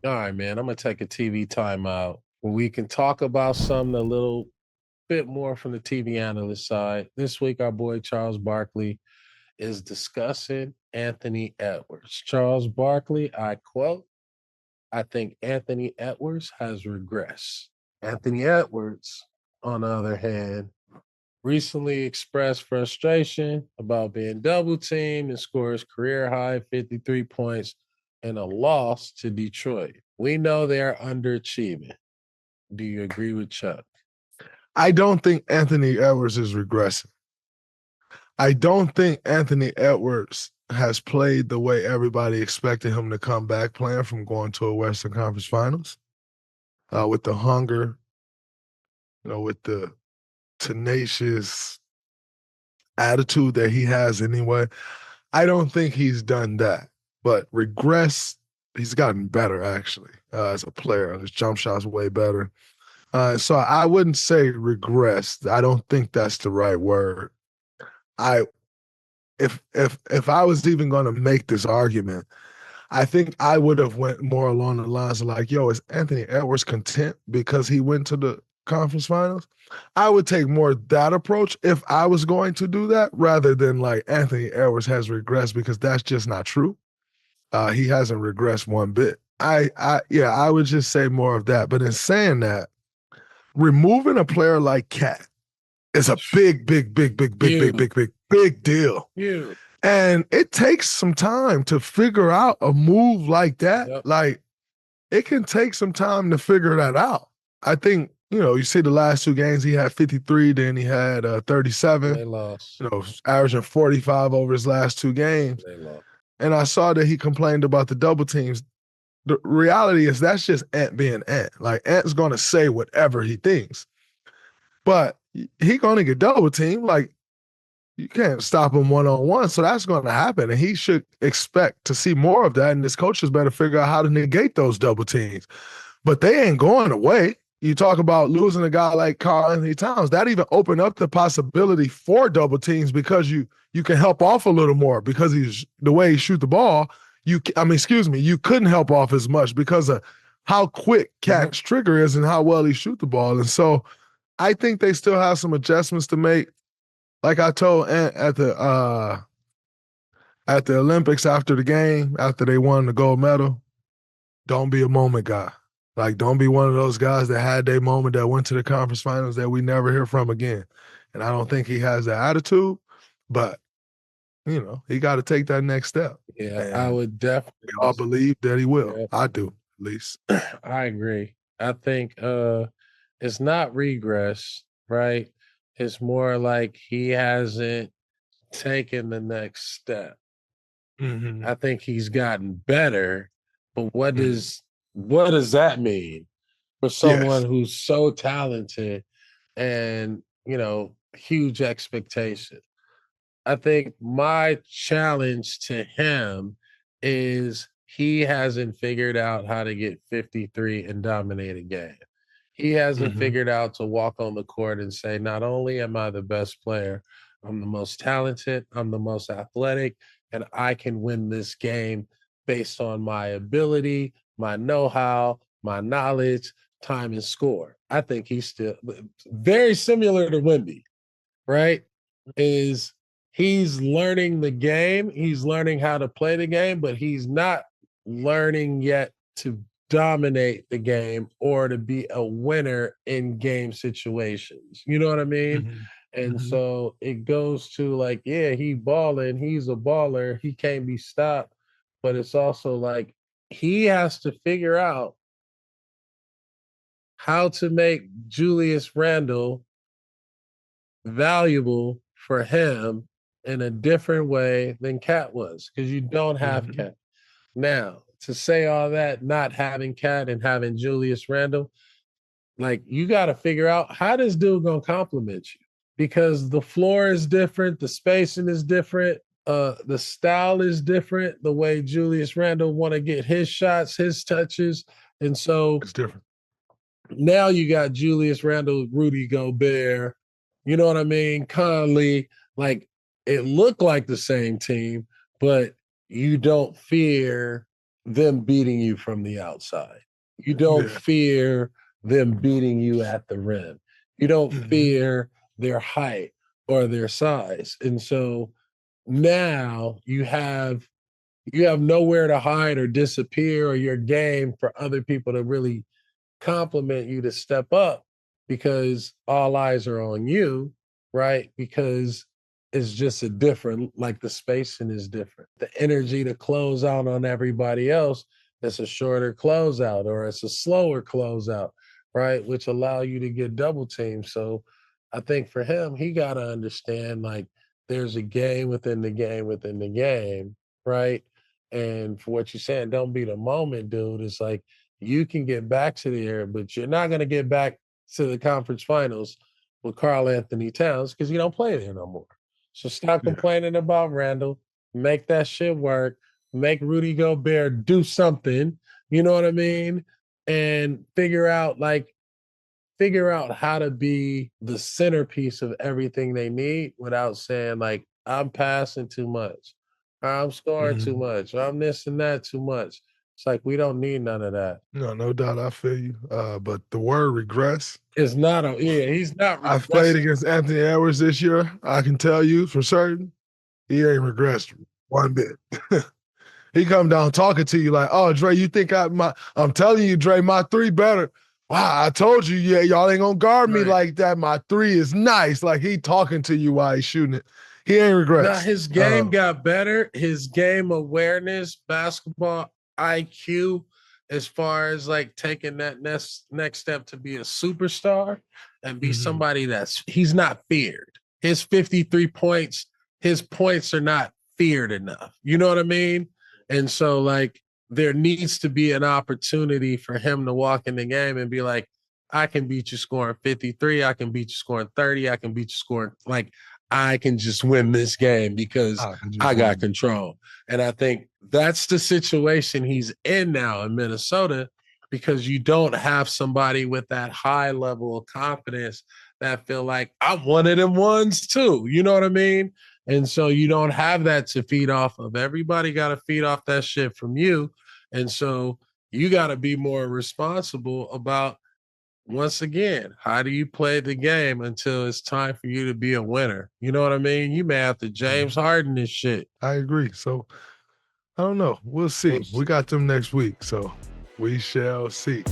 All right, man. I'm gonna take a TV timeout where we can talk about something a little bit more from the TV analyst side. This week, our boy Charles Barkley is discussing Anthony Edwards. Charles Barkley, I quote, I think Anthony Edwards has regressed. Anthony Edwards, on the other hand, recently expressed frustration about being double teamed and scores career high 53 points in a loss to Detroit. We know they are underachieving. Do you agree with Chuck? I don't think Anthony Edwards is regressing. I don't think Anthony Edwards has played the way everybody expected him to come back playing from going to a Western Conference Finals with the hunger, with the tenacious attitude that he has anyway. I don't think he's done that. But regress, he's gotten better actually as a player. His jump shot's way better. So I wouldn't say regress. I don't think that's the right word. I if I was even going to make this argument, I think I would have went more along the lines of like, yo, is Anthony Edwards content because he went to the conference finals? I would take more that approach if I was going to do that rather than like Anthony Edwards has regressed because that's just not true. He hasn't regressed one bit. Yeah, I would just say more of that. But in saying that, removing a player like Cat is a big deal. You. And it takes some time to figure out a move like that. Yep. Like, it can take some time to figure that out. I think, you see the last two games, he had 53, then he had 37. They lost. Averaging 45 over his last two games. They lost. And I saw that he complained about the double teams. The reality is that's just Ant being Ant. Like, Ant's going to say whatever he thinks. But he going to get double teamed. Like, you can't stop him one-on-one, so that's going to happen. And he should expect to see more of that, and his coaches better figure out how to negate those double teams. But they ain't going away. You talk about losing a guy like Karl-Anthony Towns. That even opened up the possibility for double teams because you can help off a little more because he's the way he shoot the ball. You couldn't help off as much because of how quick Cat's trigger is and how well he shoot the ball. And so I think they still have some adjustments to make. Like I told Ant at the Olympics after the game, after they won the gold medal, don't be a moment guy. Like, don't be one of those guys that had their moment that went to the conference finals that we never hear from again. And I don't think he has that attitude, but he got to take that next step. Yeah, and I would definitely. We all believe that he will. Yeah. I do, at least. I agree. I think it's not regress, right? It's more like he hasn't taken the next step. Mm-hmm. I think he's gotten better, but what does that mean for someone who's so talented and huge expectation? I think my challenge to him is he hasn't figured out how to get 53 and dominate a game. He hasn't figured out to walk on the court and say, not only am I the best player, I'm the most talented, I'm the most athletic, and I can win this game based on my ability, my know-how, my knowledge, time, and score. I think he's still very similar to Wemby, right? He's learning the game, he's learning how to play the game, but he's not learning yet to dominate the game or to be a winner in game situations. You know what I mean? And so it goes to like, yeah, he balling, he's a baller, he can't be stopped. But it's also like he has to figure out how to make Julius Randle valuable for him in a different way than Cat was, because you don't have Cat. Now, to say all that, not having Cat and having Julius Randle, like, you got to figure out how this dude gonna compliment you, because the floor is different, the spacing is different, the style is different, the way Julius Randle want to get his shots, his touches, and so it's different. Now you got Julius Randle, Rudy Gobert, you know what I mean, Conley. Like, it looked like the same team, but you don't fear them beating you from the outside. You don't fear them beating you at the rim. You don't fear their height or their size. And so now you have nowhere to hide or disappear or your game for other people to really compliment you to step up because all eyes are on you, right? Because it's just a different, like the spacing is different. The energy to close out on everybody else, it's a shorter closeout or it's a slower closeout, right? Which allow you to get double teamed. So I think for him, he got to understand like there's a game within the game within the game, right? And for what you're saying, don't be the moment, dude. It's like you can get back to the air, but you're not going to get back to the conference finals with Karl Anthony Towns because you don't play there no more. So stop complaining about Randall. Make that shit work. Make Rudy Gobert do something. You know what I mean? And figure out how to be the centerpiece of everything they need without saying like, I'm passing too much, or I'm scoring too much, or I'm this and that too much. It's like we don't need none of that. No doubt. I feel you. But the word regress is not he's not. I've played against Anthony Edwards this year. I can tell you for certain, he ain't regressed one bit. He come down talking to you like, oh, Dre, you think I'm telling you, Dre, my three better. Wow, I told you, yeah, y'all ain't gonna guard me like that. My three is nice. Like he talking to you while he's shooting it. He ain't regressed. Now his game got better. His game awareness, basketball IQ, as far as like taking that next step to be a superstar and be somebody he's not feared. His 53 points, his points are not feared enough. You know what I mean? And so like there needs to be an opportunity for him to walk in the game and be like, I can beat you scoring 53. I can beat you scoring 30. I can beat you scoring like I can just win this game because I got control. And I think that's the situation he's in now in Minnesota because you don't have somebody with that high level of confidence that feel like I'm one of them ones too. You know what I mean? And so you don't have that to feed off of. Everybody got to feed off that shit from you. And so you got to be more responsible about, once again, how do you play the game until it's time for you to be a winner? You know what I mean? You may have to James Harden this shit. I agree. So I don't know. We'll see. We got them next week. So we shall see.